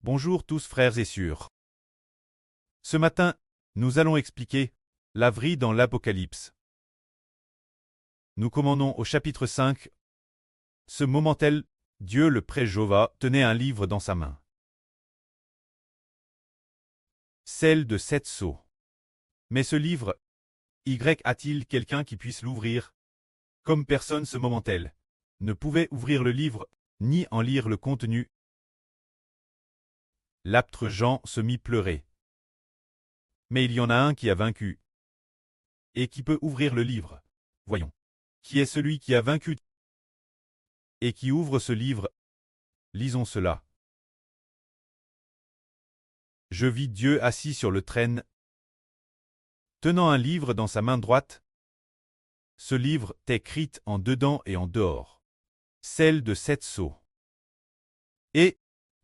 Bonjour tous frères et sœurs. Ce matin, nous allons expliquer la vie dans l'Apocalypse. Nous commandons au chapitre 5. Ce moment-là, Dieu le pré-Jéhovah tenait un livre dans sa main. Celle de 7 sceaux. Mais ce livre, a-t-il quelqu'un qui puisse l'ouvrir? Comme personne ce moment-là ne pouvait ouvrir le livre, ni en lire le contenu. L'apôtre Jean se mit pleurer. Mais il y en a un qui a vaincu. Et qui peut ouvrir le livre. Voyons. Qui est celui qui a vaincu et qui ouvre ce livre? Lisons cela. Je vis Dieu assis sur le trône, tenant un livre dans sa main droite. Ce livre est écrit en dedans et en dehors. Celle de 7 sceaux. Et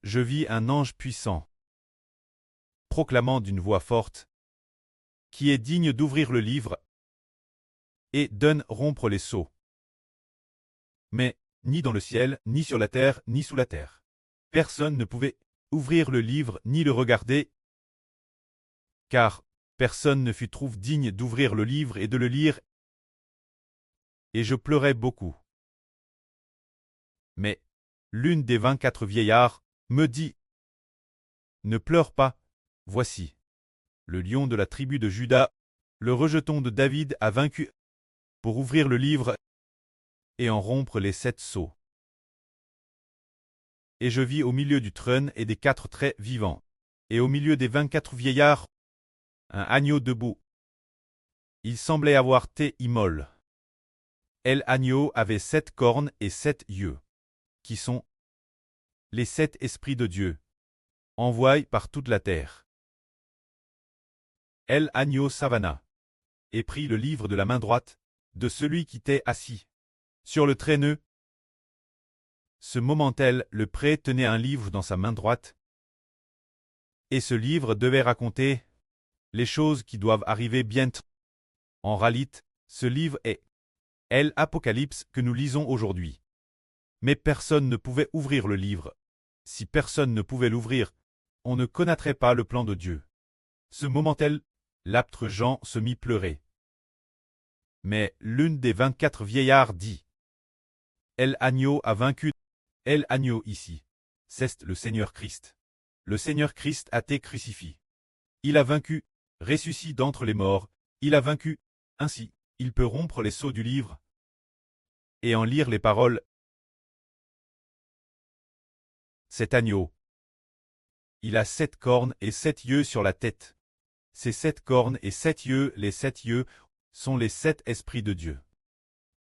je vis un ange puissant, proclamant d'une voix forte, qui est digne d'ouvrir le livre et de rompre les sceaux. Mais, ni dans le ciel, ni sur la terre, ni sous la terre, personne ne pouvait ouvrir le livre ni le regarder, car personne ne fut trouvé digne d'ouvrir le livre et de le lire. Et je pleurais beaucoup. Mais l'une des 24 vieillards me dit: Ne pleure pas, voici. Le lion de la tribu de Juda, le rejeton de David a vaincu pour ouvrir le livre et en rompre les 7 sceaux. Et je vis au milieu du trône et des 4 traits vivants, et au milieu des 24 vieillards, un agneau debout. Il semblait avoir été immolé. L'agneau avait 7 cornes et 7 yeux, qui sont les 7 esprits de Dieu, envoyés par toute la terre. L'agneau savana, et prit le livre de la main droite de celui qui était assis sur le traîneau. Ce moment-là, le prêtre tenait un livre dans sa main droite, et ce livre devait raconter les choses qui doivent arriver bientôt. En réalité, ce livre est l'Apocalypse que nous lisons aujourd'hui. Mais personne ne pouvait ouvrir le livre. Si personne ne pouvait l'ouvrir, on ne connaîtrait pas le plan de Dieu. Ce moment-là, l'apôtre Jean se mit pleurer. Mais l'une des 24 vieillards dit: L'agneau a vaincu. L'agneau ici, c'est le Seigneur Christ. Le Seigneur Christ a été crucifié. Il a vaincu, ressuscité d'entre les morts, il a vaincu, ainsi, il peut rompre les sceaux du livre et en lire les paroles. Cet agneau, il a 7 cornes et 7 yeux sur la tête. Ces 7 cornes et 7 yeux, les 7 yeux, sont les 7 esprits de Dieu.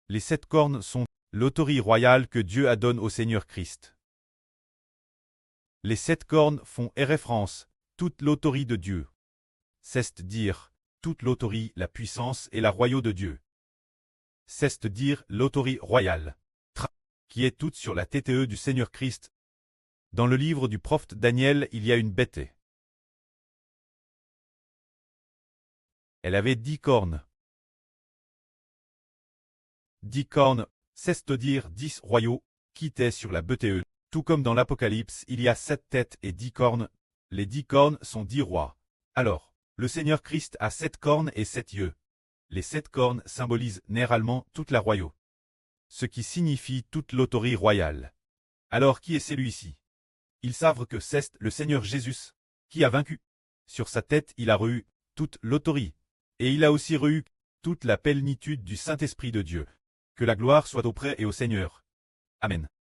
Les 7 cornes sont l'autorité royale que Dieu a donnée au Seigneur Christ. Les 7 cornes font référence toute l'autorité de Dieu. C'est-à-dire toute l'autorité, la puissance et la royauté de Dieu. C'est-à-dire l'autorité royale, qui est toute sur la tête du Seigneur Christ. Dans le livre du prophète Daniel, il y a une bête. Elle avait 10 cornes. 10 cornes, c'est-à-dire 10 royaux, qui étaient sur la bête. Tout comme dans l'Apocalypse, il y a 7 têtes et 10 cornes. Les 10 cornes sont 10 rois. Alors, le Seigneur Christ a 7 cornes et 7 yeux. Les 7 cornes symbolisent généralement toute la royauté, ce qui signifie toute l'autorité royale. Alors qui est celui-ci? Ils savent que c'est le Seigneur Jésus, qui a vaincu. Sur sa tête il a reçu toute l'autorité, et il a aussi reçu toute la plénitude du Saint-Esprit de Dieu. Que la gloire soit auprès et au Seigneur. Amen.